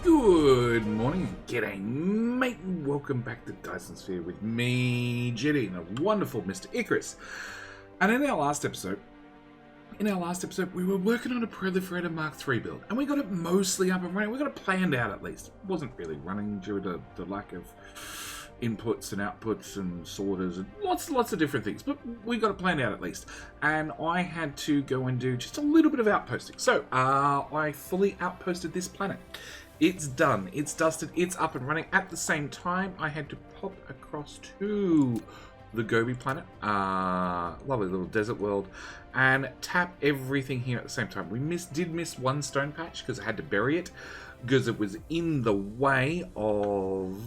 Good morning, g'day mate, welcome back to Dyson Sphere with me, Jetty, and a wonderful Mr. Icarus. And in our last episode, we were working on a Proliferator Mark III build, and we got it mostly up and running. We got it planned out at least. It wasn't really running due to the lack of inputs and outputs and sorters and lots of different things, but we got it planned out at least. And I had to go and do just a little bit of outposting. So I fully outposted this planet. It's done, it's dusted, it's up and running. At the same time, I had to pop across to the Gobi planet, lovely little desert world, and tap everything here at the same time. We did miss one stone patch because I had to bury it because it was in the way of...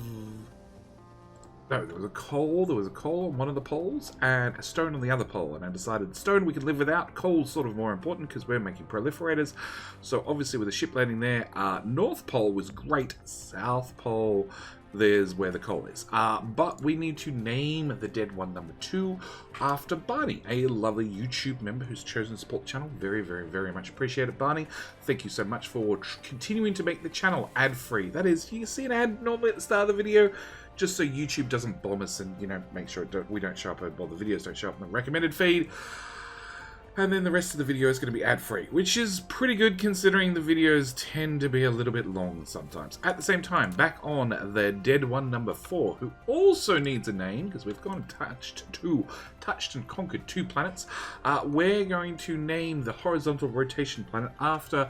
No, there was a coal on one of the poles and a stone on the other pole, and I decided stone we could live without, coal's sort of more important because we're making proliferators. So obviously with a ship landing there, North Pole was great, South Pole, there's where the coal is. But we need to name the dead one number 2 after Barney, a lovely YouTube member who's chosen to support the channel. Very, very, very much appreciate it, Barney. Thank you so much for continuing to make the channel ad-free. That is, you see an ad normally at the start of the video, just so YouTube doesn't bomb us and, you know, make sure we don't show up, well, the videos don't show up in the recommended feed. And then the rest of the video is going to be ad-free, which is pretty good considering the videos tend to be a little bit long sometimes. At the same time, back on the dead one number 4, who also needs a name, because we've gone and touched and conquered 2 planets. We're going to name the horizontal rotation planet after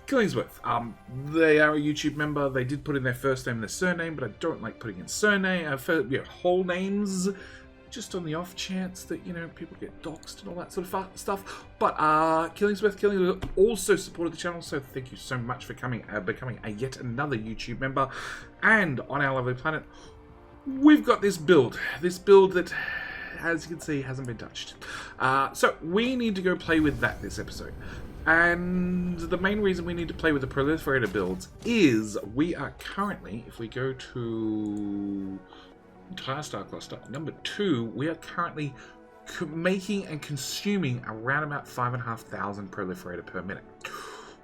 Killingsworth. They are a YouTube member. They did put in their first name and their surname, but I don't like putting in whole names, just on the off chance that, you know, people get doxxed and all that sort of stuff. But Killingsworth also supported the channel, so thank you so much for becoming a yet another YouTube member. And on our lovely planet, we've got this build that, as you can see, hasn't been touched. So we need to go play with that this episode. And the main reason we need to play with the Proliferator builds is we are currently, if we go to entire star cluster number 2, we are currently making and consuming around about 5,500 Proliferator per minute,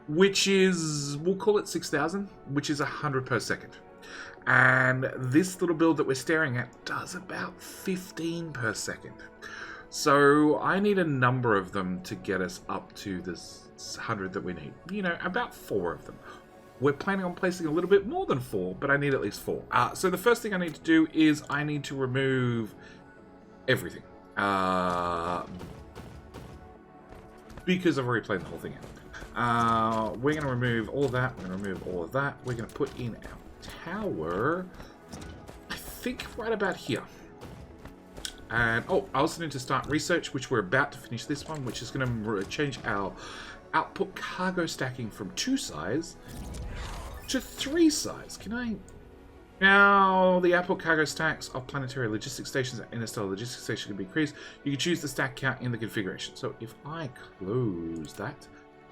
which is, we'll call it 6,000, which is 100 per second. And this little build that we're staring at does about 15 per second. So I need a number of them to get us up to this 100 that we need. You know, about 4 of them. We're planning on placing a little bit more than 4, but I need at least 4. So the first thing I need to do is I need to remove everything. Because I've already played the whole thing out. We're going to remove all of that. We're going to remove all of that. We're going to put in our tower, I think right about here. And, I also need to start research, which we're about to finish this one, which is going to change our output cargo stacking from 2 size to 3 size. Can I... Now, the output cargo stacks of planetary logistics stations and interstellar logistics stations can be increased. You can choose the stack count in the configuration. So if I close that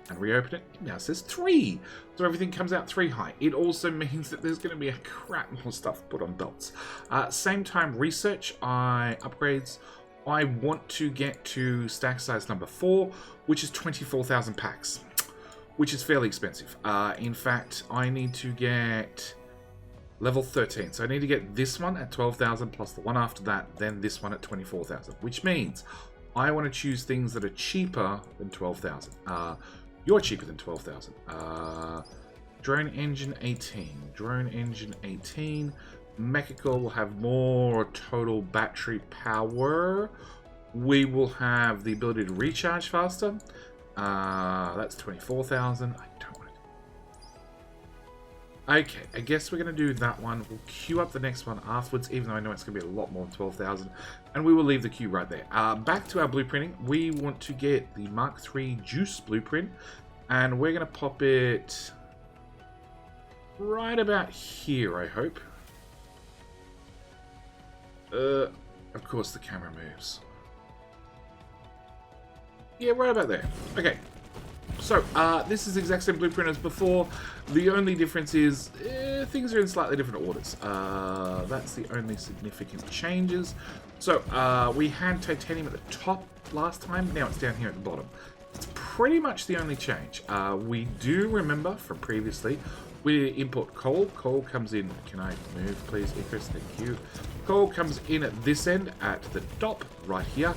and reopen it, it now says 3. So everything comes out 3 high. It also means that there's going to be a crap more stuff put on belts. Same time, research, upgrades. I want to get to stack size number 4, which is 24,000 packs, which is fairly expensive. In fact, I need to get level 13. So I need to get this one at 12,000 plus the one after that, then this one at 24,000, which means I want to choose things that are cheaper than 12,000. You're cheaper than 12,000. Drone engine 18. Drone engine 18. Mechacore will have more total battery power. We will have the ability to recharge faster. That's 24,000. I don't want to. Okay, I guess we're going to do that one. We'll queue up the next one afterwards, even though I know it's going to be a lot more than 12,000. And we will leave the queue right there. Back to our blueprinting. We want to get the Mark III Juice blueprint. And we're going to pop it right about here, I hope. Of course the camera moves. Yeah, right about there. Okay. So, this is the exact same blueprint as before. The only difference is things are in slightly different orders. That's the only significant changes. So, we had titanium at the top last time. Now it's down here at the bottom. It's pretty much the only change. We do remember from previously, we import coal. Coal comes in. Can I move, please, Icarus? Thank you. Coal comes in at this end, at the top, right here.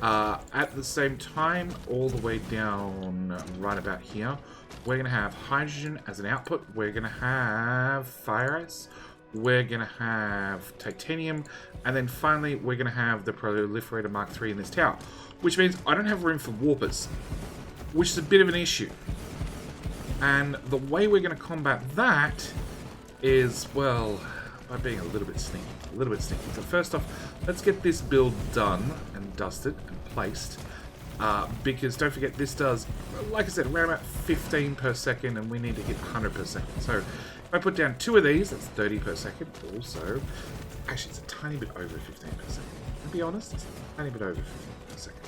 At the same time, all the way down right about here, we're going to have hydrogen as an output. We're going to have fire ice. We're going to have titanium. And then finally, we're going to have the Proliferator Mark III in this tower. Which means I don't have room for warpers, which is a bit of an issue. And the way we're going to combat that is, well, by being a little bit sneaky. A little bit sneaky. So first off, let's get this build done and dusted and placed. Because don't forget, this does, like I said, around about 15 per second, and we need to hit 100 per second. So if I put down 2 of these, that's 30 per second. Also, actually, it's a tiny bit over 15 per second. To be honest, it's a tiny bit over 15 per second.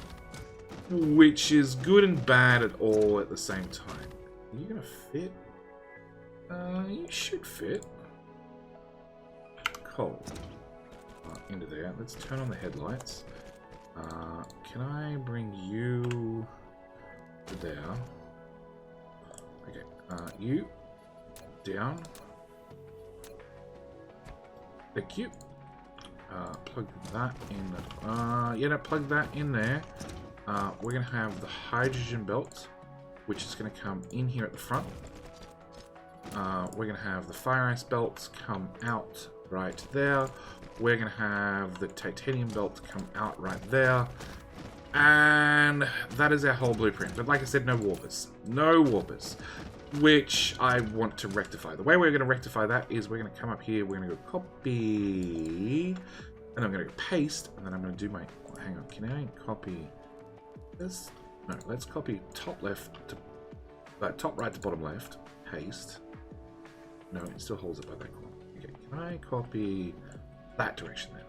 Which is good and bad at all at the same time. Are you going to fit? You should fit. Coal. Into there. Let's turn on the headlights. Can I bring you to there? Okay. You down. Thank you. Plug that in. Yeah, no, plug that in there. We're going to have the hydrogen belt, which is going to come in here at the front. We're going to have the fire ice belts come out right there. We're going to have the titanium belt come out right there. And that is our whole blueprint. But like I said, no warpers. No warpers. Which I want to rectify. The way we're going to rectify that is we're going to come up here. We're going to go copy. And I'm going to go paste. And then I'm going to do my... Hang on. Can I copy this? No, let's copy top left to... top right to bottom left. Paste. No, it still holds it by that corner. Okay, can I copy that direction then?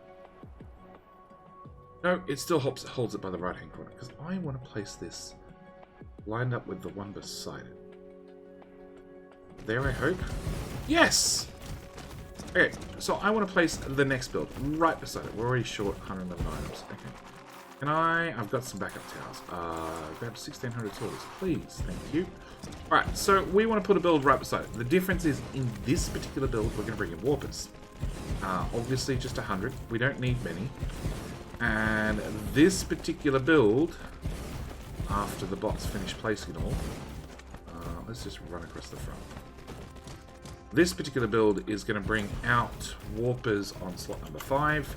No, it still holds it by the right hand corner, because I want to place this lined up with the one beside it. There, I hope. Yes! Okay, so I want to place the next build right beside it. We're already short 111 items. Okay. Can I've got some backup towers. Grab 1600 tools, please. Thank you. Alright, so we want to put a build right beside it. The difference is, in this particular build, we're going to bring in warpers. Obviously, just 100. We don't need many. And this particular build, after the bots finish placing it all, let's just run across the front. This particular build is going to bring out warpers on slot number 5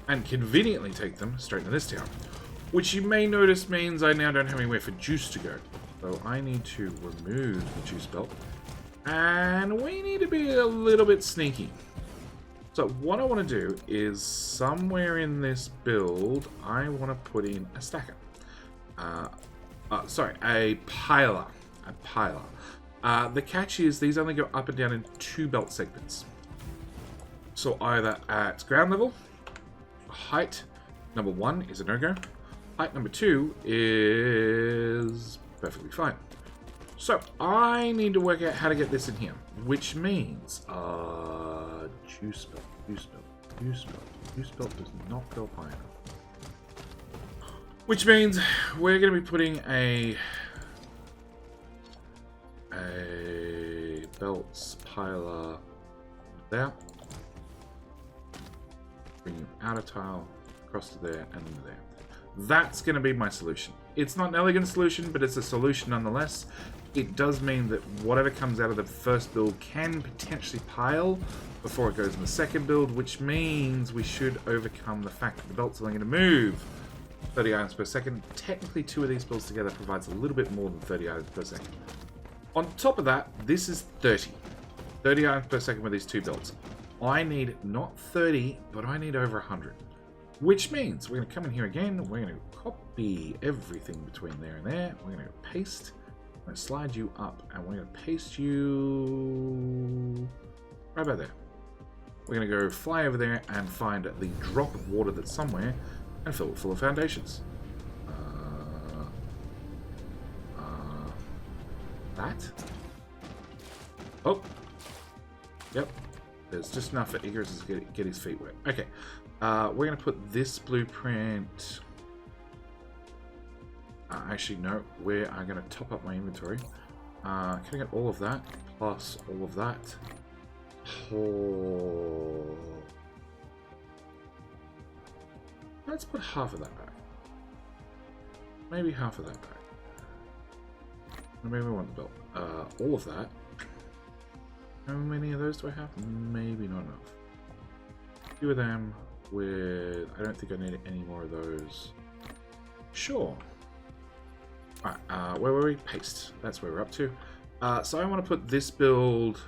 and conveniently take them straight into this tower. Which you may notice means I now don't have anywhere for juice to go. So I need to remove the juice belt. And we need to be a little bit sneaky. So what I want to do is, somewhere in this build, I want to put in a stacker. Sorry, a piler. A piler. The catch is these only go up and down in 2 belt segments. So either at ground level, height number 1 is a no-go. Height number 2 is perfectly fine. So I need to work out how to get this in here, which means juice belt does not go high enough. Which means we're going to be putting a belts piler there. Bring outer tile across to there and into there. That's going to be my solution. It's not an elegant solution, but it's a solution nonetheless. It does mean that whatever comes out of the first build can potentially pile before it goes in the second build, which means we should overcome the fact that the belt's only going to move 30 items per second. Technically, 2 of these builds together provides a little bit more than 30 items per second. On top of that, this is 30. 30 items per second with these 2 builds. I need not 30, but I need over 100. Which means we're going to come in here again. We're going to copy everything between there and there. We're going to paste. I'm going to slide you up, and we're going to paste you right about there. We're going to go fly over there and find the drop of water that's somewhere and fill it full of foundations. That? Oh. Yep. There's just enough for Icarus to get his feet wet. Okay. We're going to put this blueprint... actually, no. We are going to top up my inventory. Can I get all of that? Plus all of that. Oh. Let's put half of that back. Maybe half of that back. Maybe we want the belt. All of that. How many of those do I have? Maybe not enough. A few of them with... I don't think I need any more of those. Sure. Alright, where were we? Paste. That's where we're up to. So I want to put this build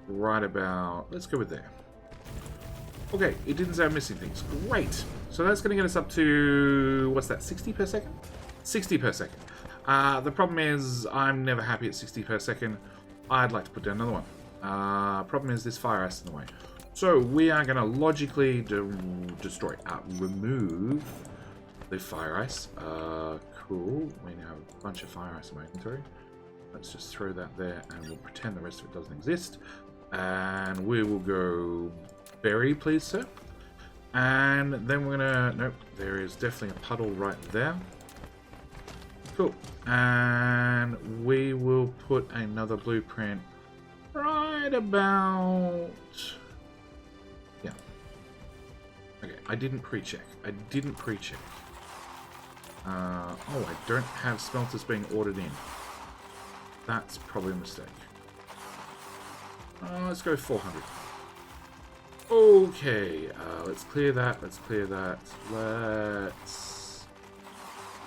right about... Let's go with there. Okay, it didn't say I'm missing things. Great. So that's going to get us up to... What's that? 60 per second? 60 per second. The problem is I'm never happy at 60 per second. I'd like to put down another one. Problem is this fire ice in the way. So we are going to logically remove the fire ice. Cool. We now have a bunch of fire ice in my inventory. Let's just throw that there and we'll pretend the rest of it doesn't exist. And we will go berry, please, sir. And then we're going to... Nope, there is definitely a puddle right there. Cool. And we will put another blueprint right about... Yeah. Okay, I didn't pre-check. Oh, I don't have smelters being ordered in. That's probably a mistake. Let's go 400. Okay, let's clear that.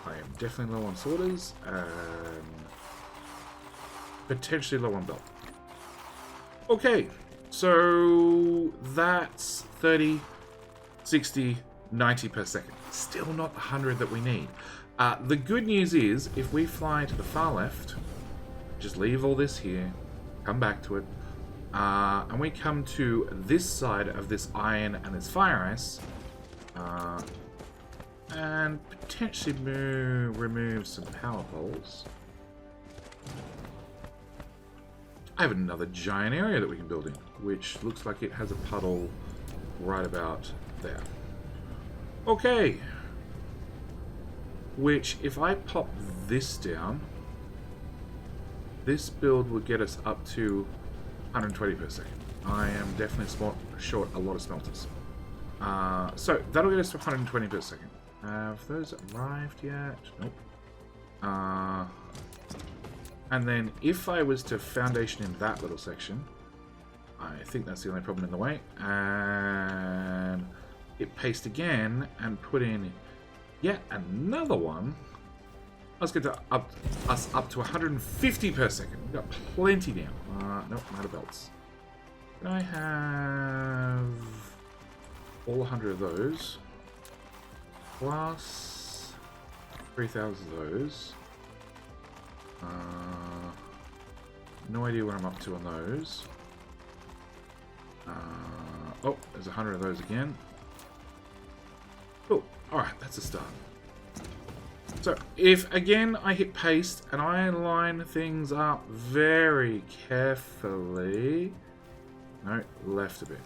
I am definitely low on sorters and potentially low on belt. Okay, so that's 30, 60, 90 per second. Still not the 100 that we need. The good news is, if we fly to the far left, just leave all this here, come back to it, and we come to this side of this iron and this fire ice, and potentially remove some power poles. I have another giant area that we can build in, which looks like it has a puddle right about there. Okay. Which, if I pop this down, this build will get us up to 120 per second. I am definitely short a lot of smelters. So, that'll get us to 120 per second. Have those arrived yet? Nope. And then if I was to foundation in that little section, I think that's the only problem in the way, and hit paste again and put in yet another one, let's get to us up to 150 per second. We've got plenty now. Nope, I'm out of belts. Can I have all 100 of those? Plus 3,000 of those. No idea what I'm up to on those. Oh, there's 100 of those again. Cool. Alright, that's a start. So, if again I hit paste and I line things up very carefully... No, left a bit.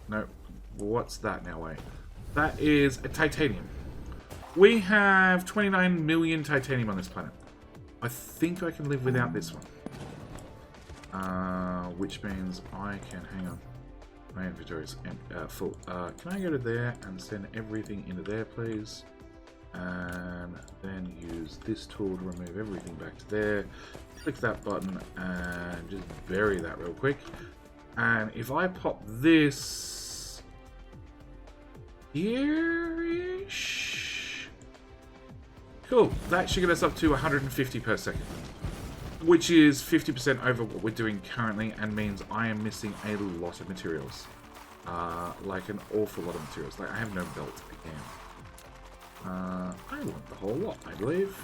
No, what's that now? Wait. That is a titanium. We have 29 million titanium on this planet. I think I can live without this one. Which means I can... Hang on. My inventory is full. Can I go to there and send everything into there, please? And then use this tool to remove everything back to there. Click that button and just bury that real quick. And if I pop this here-ish, cool. That should get us up to 150 per second, which is 50% over what we're doing currently, and means I am missing a lot of materials, like an awful lot of materials. Like I have no belt again. I want the whole lot, I believe.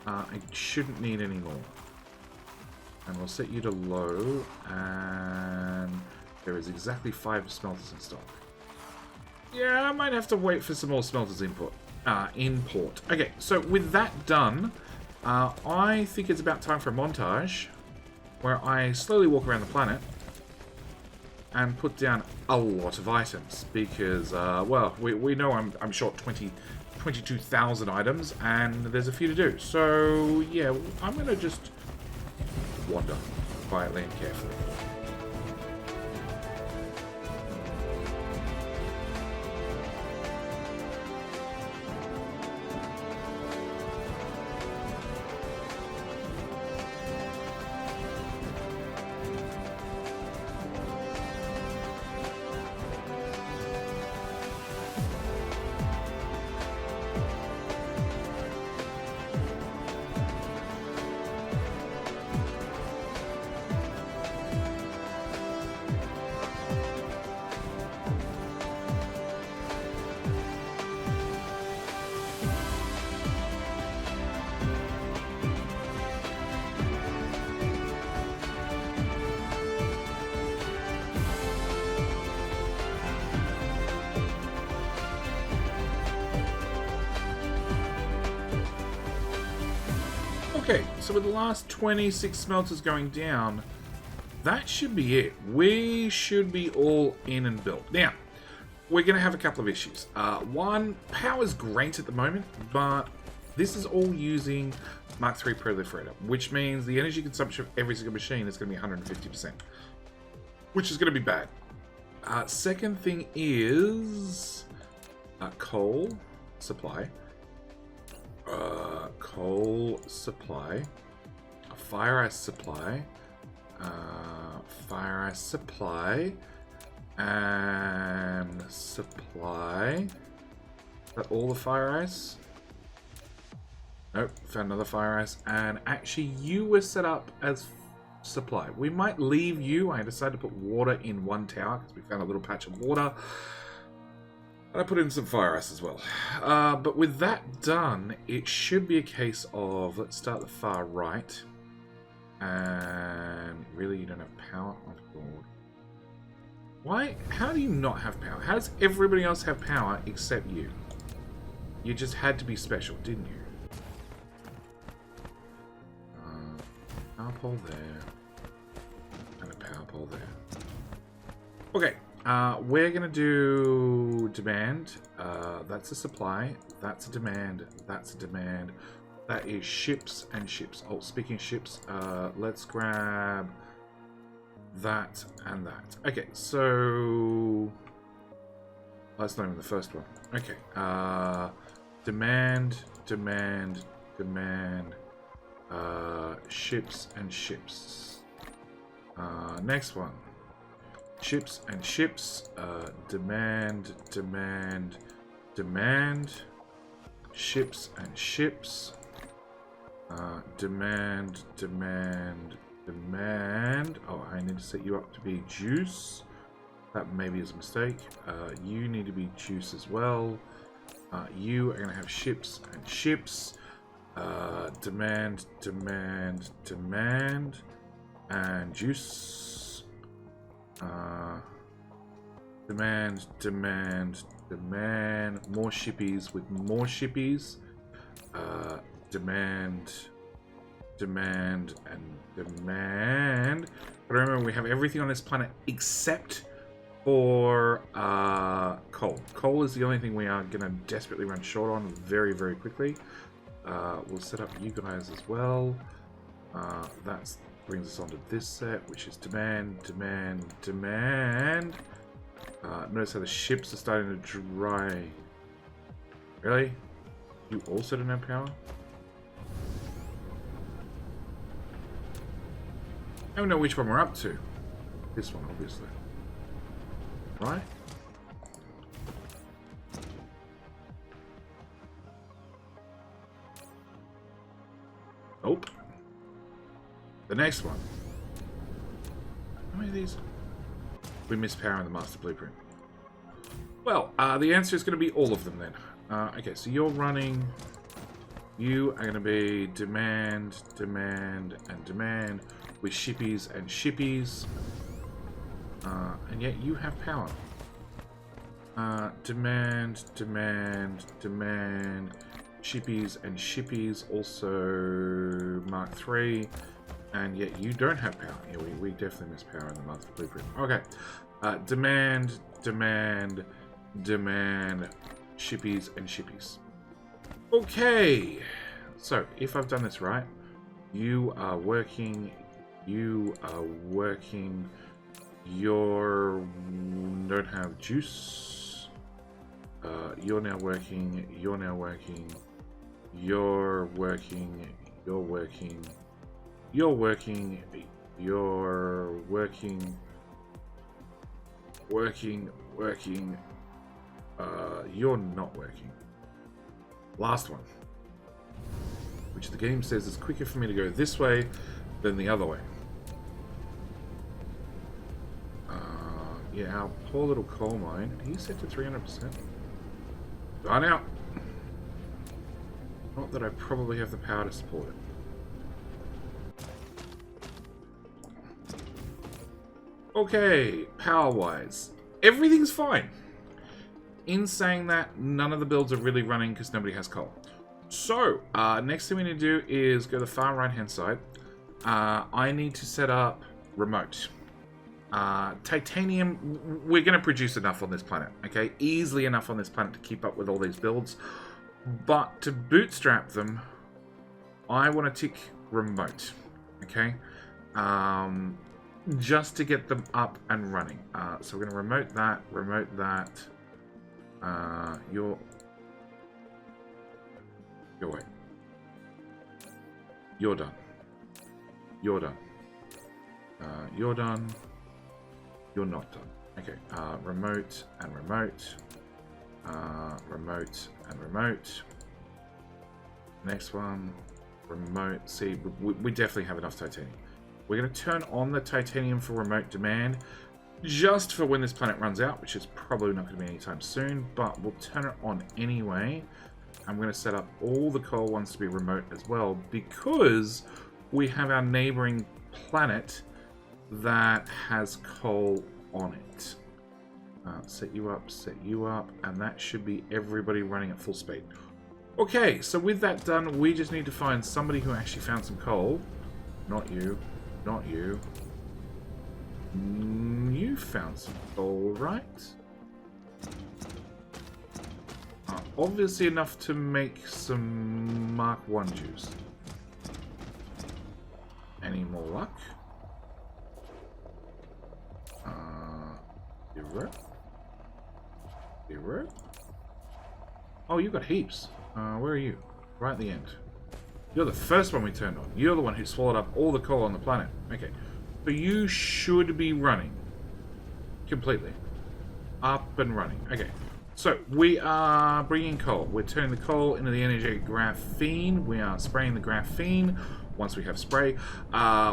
I shouldn't need any more. And we'll set you to low, and there is exactly 5 smelters in stock. Yeah, I might have to wait for some more smelters import. Okay, so with that done, I think it's about time for a montage where I slowly walk around the planet and put down a lot of items because, well, we know I'm short 22,000 items and there's a few to do. So, yeah, I'm going to just wander quietly and carefully. Okay, so with the last 26 smelters going down, that should be it. We should be all in and built. Now, we're going to have a couple of issues. One, power's great at the moment, but this is all using Mark III Proliferator, which means the energy consumption of every single machine is going to be 150%, which is going to be bad. Second thing is coal supply. Coal supply, fire ice supply, fire ice supply, and supply. Is that all the fire ice? Nope, found another fire ice. And actually, you were set up as supply. We might leave you. I decided to put water in one tower because we found a little patch of water. I put in some fire ice as well. But with that done, it should be a case of, let's start the far right. And really, you don't have power on board. Why? How do you not have power? How does everybody else have power except you? You just had to be special, didn't you? Power pole there. And a power pole there. Okay. We're going to do demand. That's a supply. That's a demand. That's a demand. That is ships and ships. Oh, speaking of ships, let's grab that and that. Okay, so that's not even the first one. Okay. Demand, demand, demand. Ships and ships. Next one. Ships and ships, demand, demand, demand, ships and ships, demand, demand, demand. Oh, I need to set you up to be juice. That maybe is a mistake. You need to be juice as well. You are going to have ships and ships, demand, demand, demand, and juice. Demand, demand, demand. More shippies with more shippies. Demand, demand, and demand. But remember, we have everything on this planet except for coal. Coal is the only thing we are going to desperately run short on very, very quickly. We'll set up you guys as well. That's brings us onto this set, which is demand, demand, demand. Notice how the ships are starting to dry. Really? You also don't have power? I don't know which one we're up to. This one, obviously. Right? Nope. The next one. How many of these? We missed power in the master blueprint. Well, the answer is going to be all of them then. Okay, so you're running. You are going to be demand, demand, and demand with shippies and shippies. And yet you have power. Demand, demand, demand, shippies and shippies. Also Mark III. And yet you don't have power. Yeah, we definitely miss power in the master blueprint. Okay. Demand, demand, demand, shippies and shippies. Okay. So, if I've done this right, you are working You are working. You don't have juice. You're now working. You're now working. You're working. You're working. You're working. You're working. Working. Working. You're not working. Last one. Which the game says is quicker for me to go this way than the other way. Yeah, our poor little coal mine. He's set to 300%. Gone out. Not that I probably have the power to support it. Okay, power-wise, everything's fine. In saying that, none of the builds are really running because nobody has coal. So, next thing we need to do is go to the far right-hand side. I need to set up remote. Titanium, we're going to produce enough on this planet, okay? Easily enough on this planet to keep up with all these builds. But to bootstrap them, I want to tick remote, okay? Just to get them up and running. So we're going to remote that. You're away. You're done. You're done. You're done. You're not done. Okay. Remote and remote. Remote and remote. Next one. Remote. See, we definitely have enough titanium. We're going to turn on the titanium for remote demand. Just for when this planet runs out, which is probably not going to be anytime soon, but we'll turn it on anyway. I'm going to set up all the coal ones to be remote as well, because we have our neighboring planet that has coal on it. Set you up, and that should be everybody running at full speed. Okay, so with that done, we just need to find somebody who actually found some coal. Not you. Not you. You found some coal, right? Obviously enough to make some Mark 1 juice. Any more luck? Zero? Oh, you got heaps. Where are you? Right at the end. You're the first one we turned on. You're the one who swallowed up all the coal on the planet. Okay. So you should be running. Completely. Up and running. Okay. So, we are bringing coal. We're turning the coal into the energetic graphene. We are spraying the graphene. Once we have spray,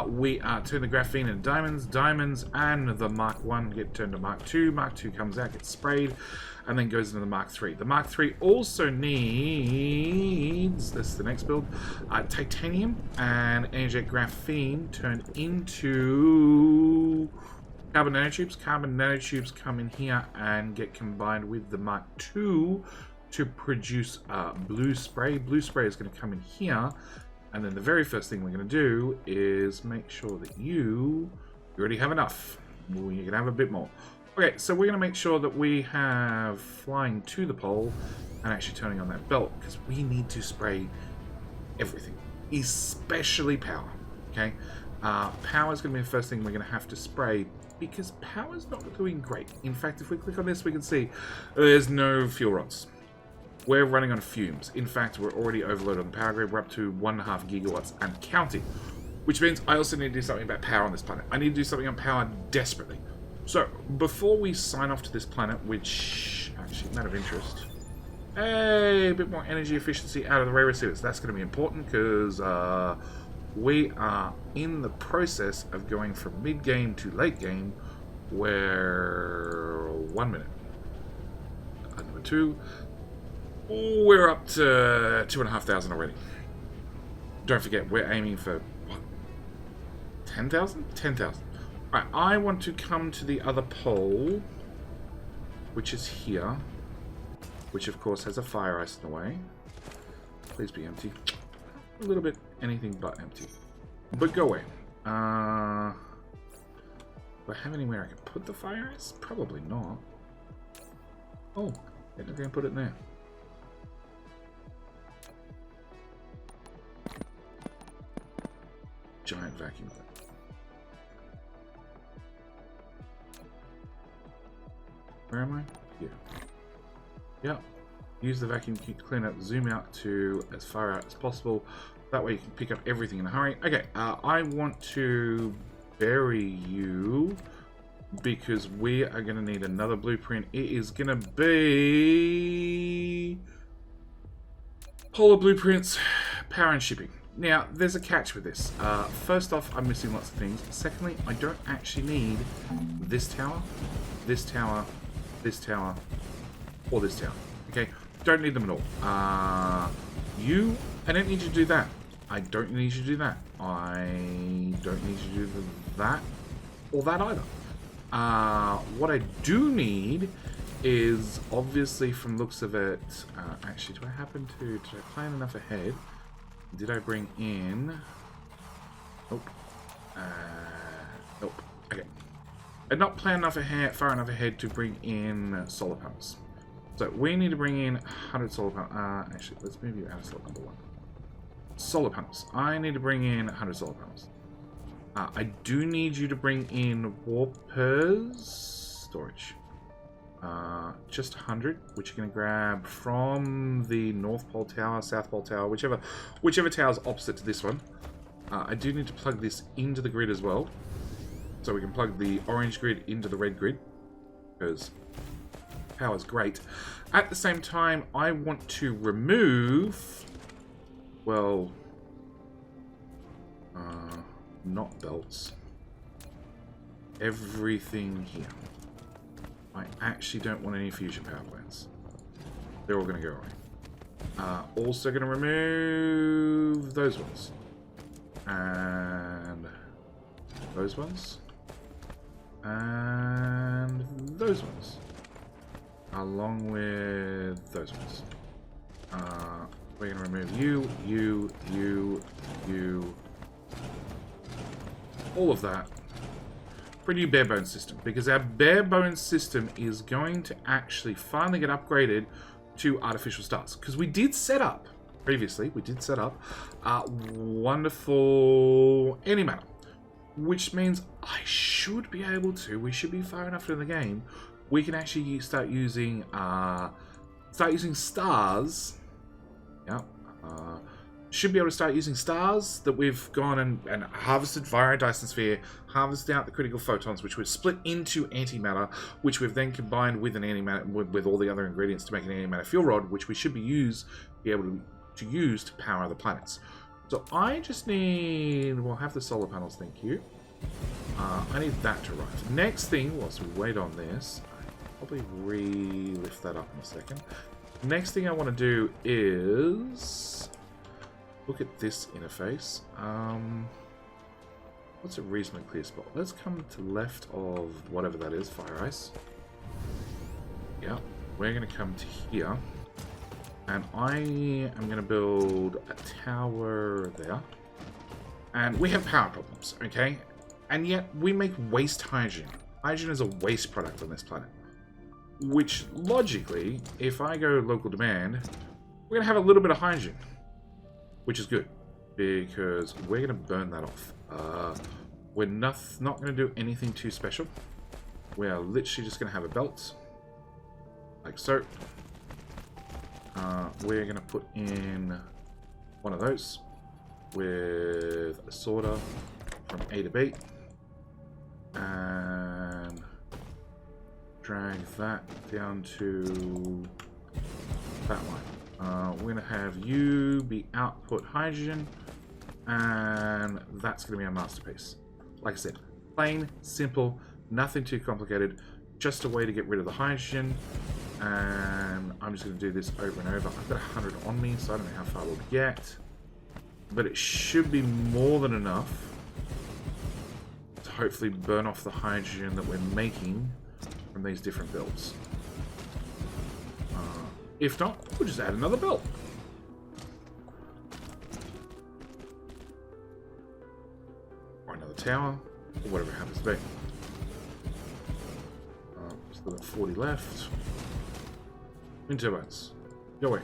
we are turning the graphene into diamonds. Diamonds and the Mark 1 get turned to Mark 2. Mark 2 comes out, gets sprayed, and then goes into the Mark 3. The Mark 3 also needs, this is the next build, titanium and energetic graphene turned into carbon nanotubes. Carbon nanotubes come in here and get combined with the Mark 2 to produce blue spray. Blue spray is going to come in here. And then the very first thing we're going to do is make sure that you already have enough. Well, you can have a bit more. Okay, so we're going to make sure that we have flying to the pole and actually turning on that belt, because we need to spray everything, especially power. Okay, power is going to be the first thing we're going to have to spray, because power is not doing great. In fact, if we click on this, we can see there's no fuel rods. We're running on fumes. In fact, we're already overloaded on the power grid. We're up to 1.5 gigawatts and counting. Which means I also need to do something about power on this planet. I need to do something on power desperately. So, before we sign off to this planet, which, actually, matter of interest, a bit more energy efficiency out of the ray receivers. That's going to be important because we are in the process of going from mid-game to late game, where 1 minute. Number 2. We're up to 2,500 already. Don't forget, we're aiming for, what, 10,000? 10,000. Alright, I want to come to the other pole, which is here, which of course has a fire ice in the way. Please be empty. A little bit anything but empty. But go away. Do I have anywhere I can put the fire ice? Probably not. Oh, I'm going to put it in there. Giant vacuum. Where am I? Here. Yep. Use the vacuum to clean up, zoom out to as far out as possible. That way you can pick up everything in a hurry. Okay, I want to bury you because we are going to need another blueprint. It is going to be Polar Blueprints, Power and Shipping. Now, there's a catch with this. First off, I'm missing lots of things. Secondly, I don't actually need this tower, this tower, this tower, or this tower. Okay? Don't need them at all. I don't need you to do that. I don't need you to do that. I don't need you to do that or that either. What I do need is, obviously, from looks of it... actually, did I plan enough ahead? Did I bring in... Nope. Nope. Okay. I did not plan far enough ahead to bring in solar panels. So, we need to bring in 100 solar panels. Actually, let's move you out of slot number 1. Solar panels. I need to bring in 100 solar panels. I do need you to bring in warpers storage. Just 100, which you're going to grab from the North Pole Tower, South Pole Tower, whichever tower is opposite to this one. I do need to plug this into the grid as well. So we can plug the orange grid into the red grid, because power is great. At the same time, I want to remove, well, not belts, everything here. I actually don't want any fusion power plants. They're all going to go away. Also going to remove those ones. And those ones. And those ones. Along with those ones. We're going to remove you, all of that. For a new bare bones system, because our bare bones system is going to actually finally get upgraded to artificial stars, because we did set up previously, wonderful antimatter, which means we should be far enough in the game, we can actually start using stars. Should be able to start using stars that we've gone and harvested via our Dyson Sphere, harvested out the critical photons, which we've split into antimatter, which we've then combined with an antimatter, with all the other ingredients to make an antimatter fuel rod, which we should be able to use to power the planets. So I just need... We'll have the solar panels, thank you. I need that to arrive. Next thing, whilst we wait on this, I'll probably re-lift that up in a second. Next thing I want to do is... look at this interface. What's a reasonably clear spot? Let's come to the left of whatever that is, fire ice. Yeah, we're going to come to here. And I am going to build a tower there. And we have power problems, okay? And yet we make waste hydrogen. Hydrogen is a waste product on this planet. Which, logically, if I go local demand, we're going to have a little bit of hydrogen. Which is good, because we're going to burn that off. We're not going to do anything too special. We are literally just going to have a belt, like so. We're going to put in one of those with a sorter from A to B. And drag that down to that line. We're going to have you be output hydrogen, and that's going to be our masterpiece. Like I said, plain, simple, nothing too complicated, just a way to get rid of the hydrogen, and I'm just going to do this over and over. I've got 100 on me, so I don't know how far we'll get, but it should be more than enough to hopefully burn off the hydrogen that we're making from these different builds. If not, we'll just add another belt. Or another tower, or whatever it happens to be. Still got 40 left. Wind turbines. Go away.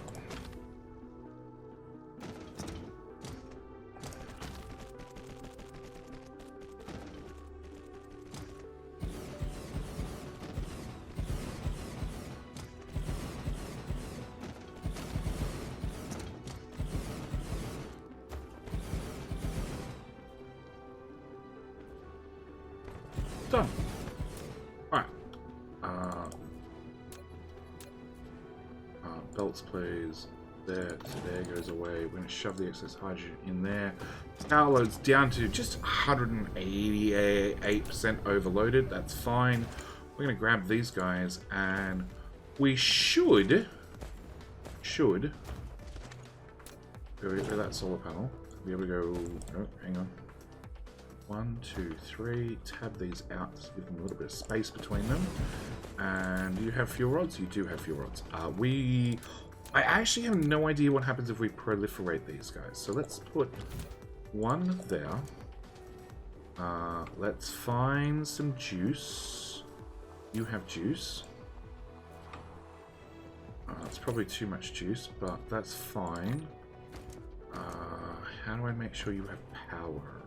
Done. Alright. Belts, please. There, so there goes away. We're going to shove the excess hydrogen in there. Power load's down to just 188% overloaded. That's fine. We're going to grab these guys and we should go get rid of that solar panel. Be able to go, oh, hang on. 1, 2, 3, tab these out to give them a little bit of space between them. And do you have fuel rods? You do have fuel rods. I actually have no idea what happens if we proliferate these guys. So let's put one there. Let's find some juice. You have juice. It's probably too much juice, but that's fine. How do I make sure you have power?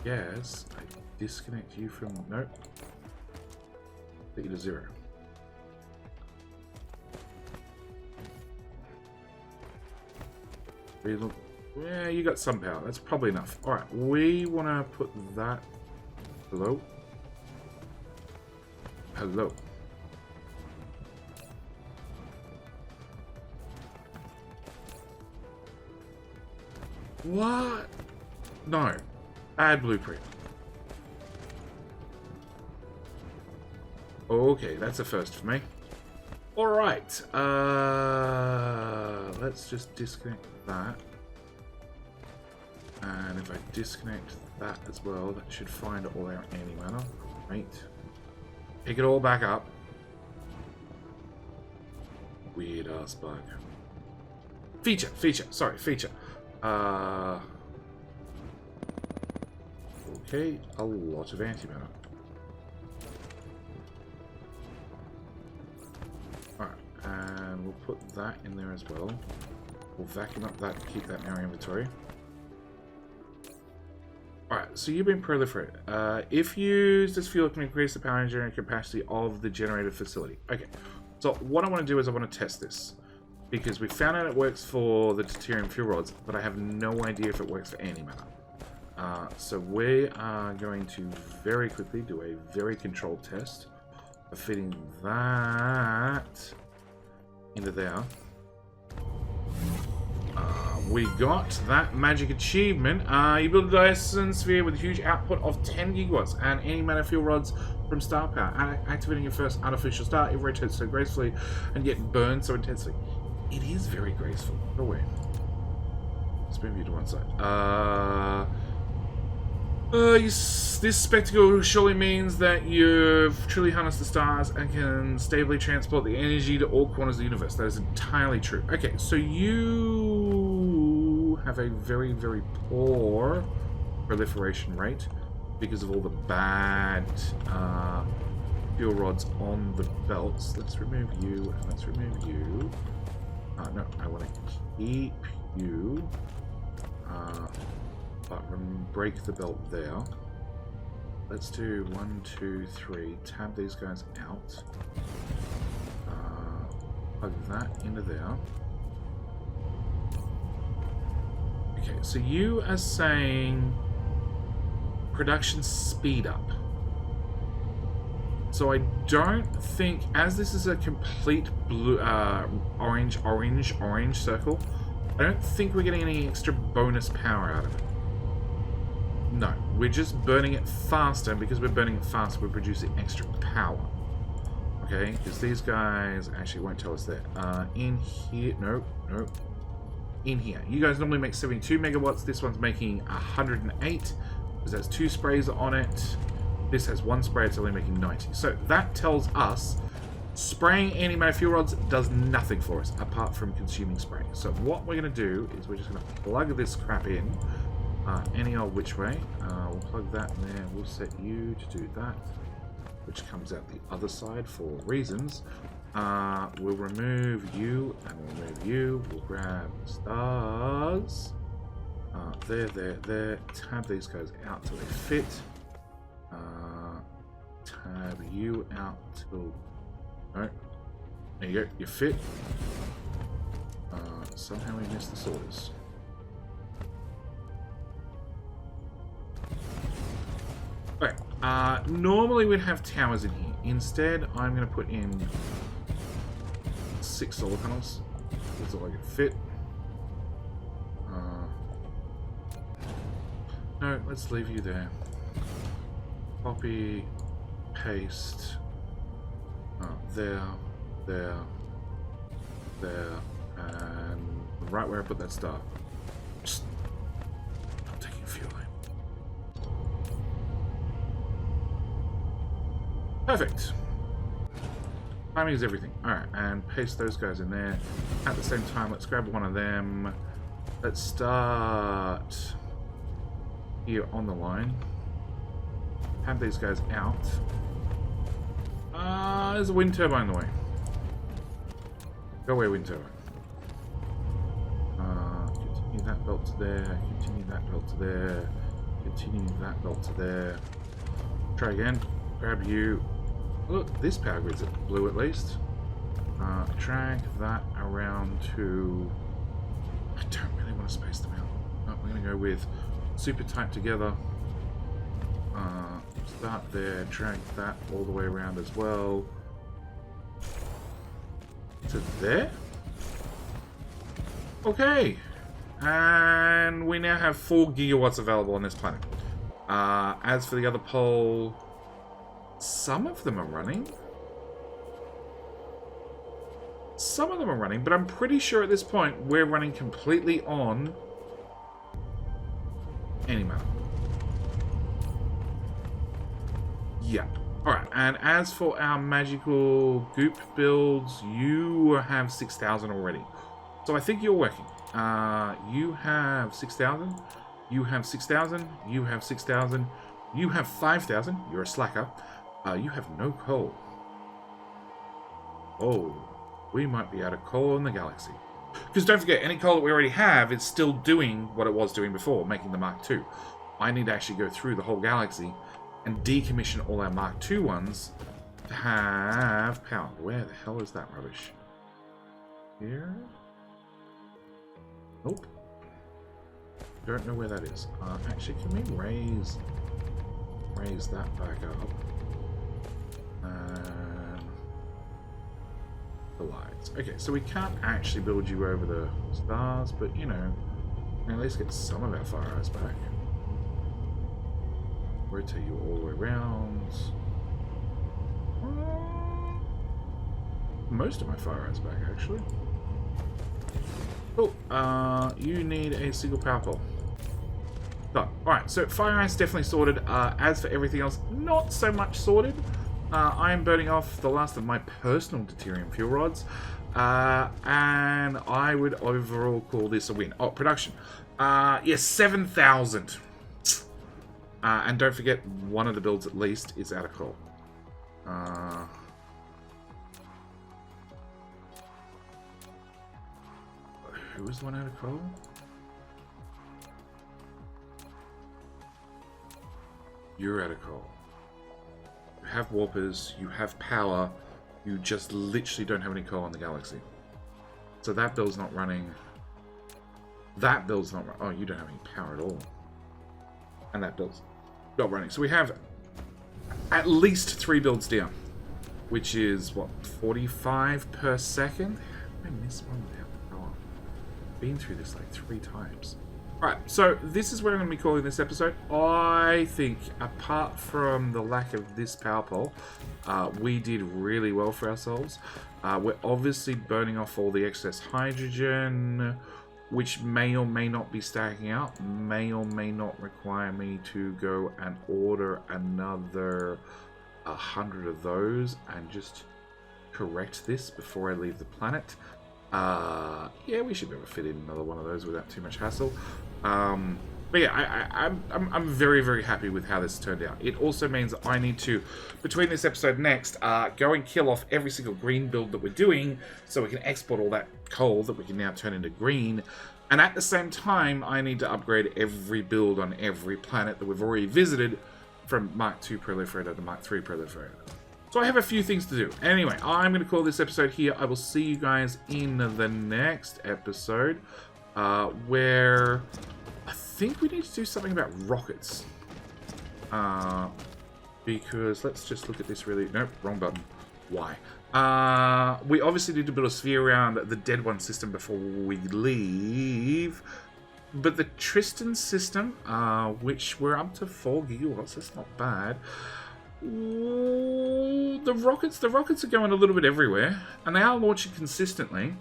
Yes, I disconnect you from... Nope. Take you to 0. Yeah, you got some power. That's probably enough. Alright, we want to put that... Hello? Hello. What? No. Bad blueprint. Okay, that's a first for me. Alright. Let's just disconnect that. And if I disconnect that as well, that should find all our antimatter. Right. Pick it all back up. Weird ass bug. Feature. Okay, a lot of antimatter. Alright, and we'll put that in there as well. We'll vacuum up that to keep that in our inventory. Alright, so you've been proliferated. If used as fuel, can increase the power and generating capacity of the generated facility. Okay, so what I want to do is I want to test this. Because we found out it works for the deuterium fuel rods, but I have no idea if it works for antimatter. So we are going to very quickly do a very controlled test of fitting that into there. We got that magic achievement. You build a Dyson sphere with a huge output of 10 gigawatts and antimatter fuel rods from star power. Activating your first artificial star, it rotates so gracefully and yet burns so intensely. It is very graceful. Go away. Let's move you to one side. This spectacle surely means that you've truly harnessed the stars and can stably transport the energy to all corners of the universe. That is entirely true. Okay, so you have a very, very poor proliferation rate because of all the bad fuel rods on the belts. Let's remove you and let's remove you. No, I want to keep you. But break the belt there. Let's do 1, 2, 3. Tab these guys out. Plug that into there. Okay, so you are saying production speed up. So I don't think, as this is a complete blue, orange circle, I don't think we're getting any extra bonus power out of it. No, we're just burning it faster, and because we're burning it faster, we're producing extra power. Okay, because these guys actually won't tell us that. In here, no. In here. You guys normally make 72 megawatts. This one's making 108, because there's 2 sprays on it. This has 1 spray, it's only making 90. So that tells us spraying antimatter fuel rods does nothing for us, apart from consuming spray. So what we're going to do is we're just going to plug this crap in. Any old which way. We'll plug that in there. We'll set you to do that, which comes out the other side for reasons. We'll remove you and we'll remove you. We'll grab stars. There. Tab these guys out till they fit. Tab you out till... No. There you go. You fit. Somehow we missed the sorters. Okay, Normally we'd have towers in here. Instead, I'm going to put in 6 solar panels. That's all I can fit. No, let's leave you there. Copy, paste. There, and right where I put that star. Just not taking fuel. Perfect. Timing is everything. Alright, and paste those guys in there. At the same time, let's grab one of them. Let's start here on the line. Have these guys out. There's a wind turbine in the way. Go away, wind turbine. Continue that belt to there. Continue that belt to there. Continue that belt to there. Try again. Grab you. Look, this power grid's blue at least. Drag that around to... I don't really want to space them out. No, we're going to go with super tight together. Start there, drag that all the way around as well. To there. Okay. And we now have 4 gigawatts available on this planet. As for the other pole, some of them are running. Some of them are running, but I'm pretty sure at this point we're running completely on antimatter. Yeah. Alright, and as for our magical goop builds, you have 6,000 already. So I think you're working. You have 6,000. You have 6,000. You have 6,000. You have 5,000. You're a slacker. You have no coal. Oh, we might be out of coal in the galaxy. Because don't forget, any coal that we already have is still doing what it was doing before, making the Mark II. I need to actually go through the whole galaxy and decommission all our Mark II ones to have power. Where the hell is that rubbish? Here? Nope. Don't know where that is. Actually, can we raise that back up? And the lights. Okay, so we can't actually build you over the stars, but you know, at least get some of our fire eyes back. Rotate you all the way around. Most of my fire eyes back, actually. Oh, you need a single power pole. Done. Alright, so fire ice definitely sorted. As for everything else, not so much sorted. I am burning off the last of my personal deuterium fuel rods. And I would overall call this a win. Oh, production. Yes, 7,000. And don't forget, one of the builds at least is out of coal. Who was the one out of coal? You're out of coal. You have warpers, you have power, you just literally don't have any coal in the galaxy. So that build's not running. That build's not running. Oh, you don't have any power at all. And that build's not running. So we have at least 3 builds down, which is, what, 45 per second? I missed one without the power. Been through this like 3 times. Alright, so this is what I'm going to be calling this episode. I think, apart from the lack of this power pole, we did really well for ourselves. We're obviously burning off all the excess hydrogen, which may or may not be stacking out, may or may not require me to go and order another 100 of those and just correct this before I leave the planet. Yeah, we should be able to fit in another one of those without too much hassle. But yeah, I'm very, very happy with how this turned out. It also means that I need to, between this episode and next, go and kill off every single green build that we're doing so we can export all that coal that we can now turn into green. And at the same time, I need to upgrade every build on every planet that we've already visited from Mark II Proliferator to Mark III Proliferator. So I have a few things to do. Anyway, I'm going to call this episode here. I will see you guys in the next episode, where... I think we need to do something about rockets. Because let's just look at this really... Nope, wrong button. Why? We obviously need to build a sphere around the Dead One system before we leave. But the Tristan system, which we're up to 4 gigawatts, that's not bad. Ooh, the rockets are going a little bit everywhere, and they are launching consistently.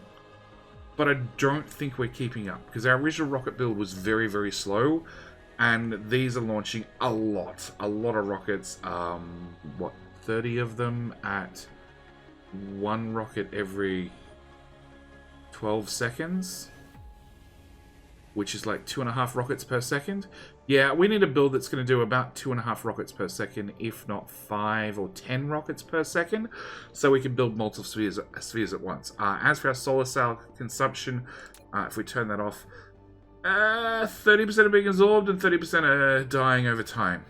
But I don't think we're keeping up, because our original rocket build was very, very slow, and these are launching a lot of rockets. What, 30 of them at 1 rocket every 12 seconds? Which is like 2.5 rockets per second. Yeah, we need a build that's going to do about 2.5 rockets per second, if not 5 or 10 rockets per second, so we can build multiple spheres at once. As for our solar cell consumption, if we turn that off, 30% are being absorbed and 30% are dying over time.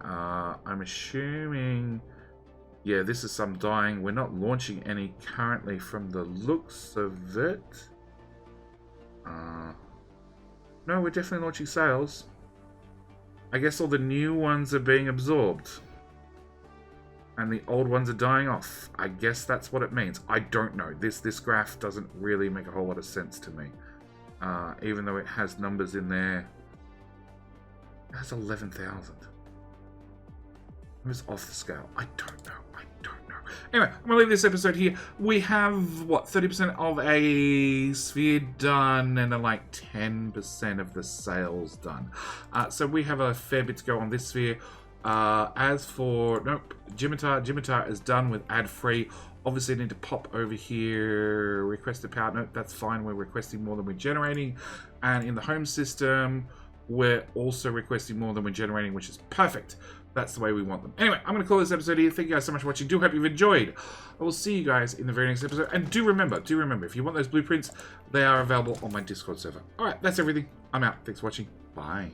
I'm assuming, yeah, this is some dying. We're not launching any currently from the looks of it. No, we're definitely launching sails. I guess all the new ones are being absorbed. And the old ones are dying off. I guess that's what it means. I don't know. This graph doesn't really make a whole lot of sense to me. Even though it has numbers in there. It has 11,000. It was off the scale. I don't know. Anyway, I'm going to leave this episode here. We have, what, 30% of a sphere done and like 10% of the sails done. So we have a fair bit to go on this sphere. As for, nope, Jimitar is done with ad-free. Obviously, need to pop over here, request a power. Nope, that's fine. We're requesting more than we're generating. And in the home system, we're also requesting more than we're generating, which is perfect. That's the way we want them. Anyway, I'm going to call this episode here. Thank you guys so much for watching. Do hope you've enjoyed. I will see you guys in the very next episode. And do remember, if you want those blueprints, they are available on my Discord server. Alright, that's everything. I'm out. Thanks for watching. Bye.